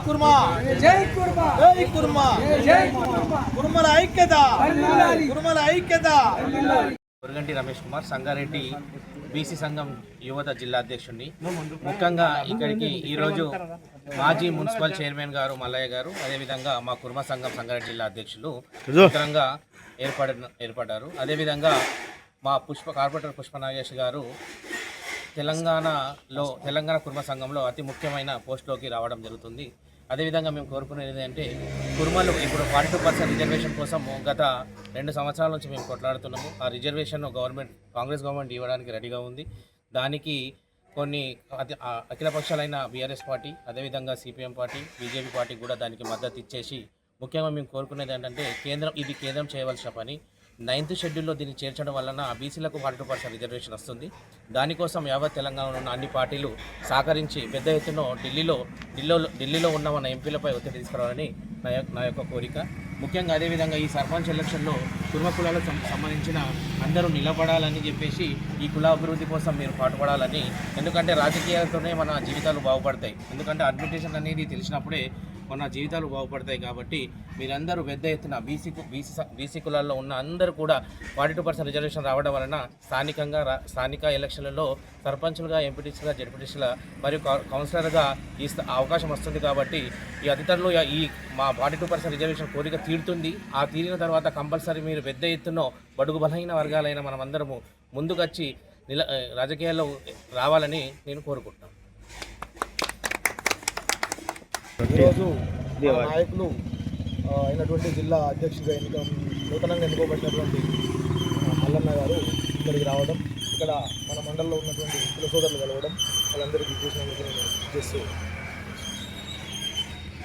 కుర్మా కుర్మల ఐక్యత కొరగంటి రమేష్ కుమార్ సంగారెడ్డి బీసీ సంఘం యువత జిల్లా అధ్యక్షుడిని. ముఖ్యంగా ఇక్కడికి ఈరోజు మాజీ మున్సిపల్ చైర్మన్ గారు మల్లయ్య గారు, అదేవిధంగా మా కుర్మ సంఘం సంగారెడ్డి జిల్లా అధ్యక్షులు నూతనంగా ఏర్పడ్డారు. అదేవిధంగా మా కార్పొరేటర్ పుష్ప నాగేష్ గారు తెలంగాణ కుర్మ సంఘంలో అతి ముఖ్యమైన పోస్టులోకి రావడం జరుగుతుంది. అదేవిధంగా మేము కోరుకునేది ఏంటంటే, కుర్మలు ఇప్పుడు 42% రిజర్వేషన్ కోసం గత 2 సంవత్సరాల నుంచి మేము కొట్లాడుతున్నాము. ఆ రిజర్వేషన్ కాంగ్రెస్ గవర్నమెంట్ ఇవ్వడానికి రెడీగా ఉంది. దానికి కొన్ని అఖిల పక్షాలైన బీఆర్ఎస్ పార్టీ, అదేవిధంగా సిపిఎం పార్టీ, బీజేపీ పార్టీ కూడా దానికి మద్దతు ఇచ్చేసి, ముఖ్యంగా మేము కోరుకునేది ఏంటంటే, కేంద్రం చేయవలసిన పని 9th షెడ్యూల్లో దీన్ని చేర్చడం వలన బీసీలకు 42% రిజర్వేషన్ వస్తుంది. దానికోసం యావత్ తెలంగాణలో ఉన్న అన్ని పార్టీలు సహకరించి పెద్ద ఎత్తున ఢిల్లీలో ఉన్న మన ఎంపీలపై ఒత్తిడి తీసుకురావాలని నా యొక్క కోరిక. ముఖ్యంగా అదేవిధంగా ఈ సర్పంచ్ ఎలక్షన్లో కుర్మ కులాలకు సంబంధించిన అందరూ నిలబడాలని చెప్పేసి, ఈ కుల అభివృద్ధి కోసం మీరు పాటుపడాలని. ఎందుకంటే రాజకీయాలతోనే మన జీవితాలు బాగుపడతాయి. ఎందుకంటే అడ్మినిస్ట్రేషన్ అనేది తెలిసినప్పుడే మన జీవితాలు బాగుపడతాయి. కాబట్టి మీరందరూ పెద్ద ఎత్తున బీసీ కులాల్లో ఉన్న అందరూ కూడా 42% రిజర్వేషన్ రావడం వలన స్థానిక ఎలక్షన్లలో సర్పంచులుగా, ఎంపీటీసీగా, జడ్పీటీసీగా మరియు కౌన్సిలర్గా ఈ అవకాశం వస్తుంది. కాబట్టి ఈ అతిథులు ఈ మా 42% రిజర్వేషన్ కోరిక తీరుతుంది. ఆ తీరిన తర్వాత కంపల్సరీ మీరు పెద్ద ఎత్తున బడుగు బలహీన వర్గాలైన మనమందరము ముందుకొచ్చి రాజకీయాల్లో రావాలని నేను కోరుకుంటున్నాను. ఈరోజు నాయకులు అయినటువంటి జిల్లా అధ్యక్షుడిగా నూతనంగా ఎన్నుకోబడినటువంటి మల్లన్న గారు ఇక్కడికి రావడం, ఇక్కడ మన మండలంలో ఉన్నటువంటి కుల సోదరులు కలవడం, వాళ్ళందరికీ చూసినందుకు నేను చేస్తూ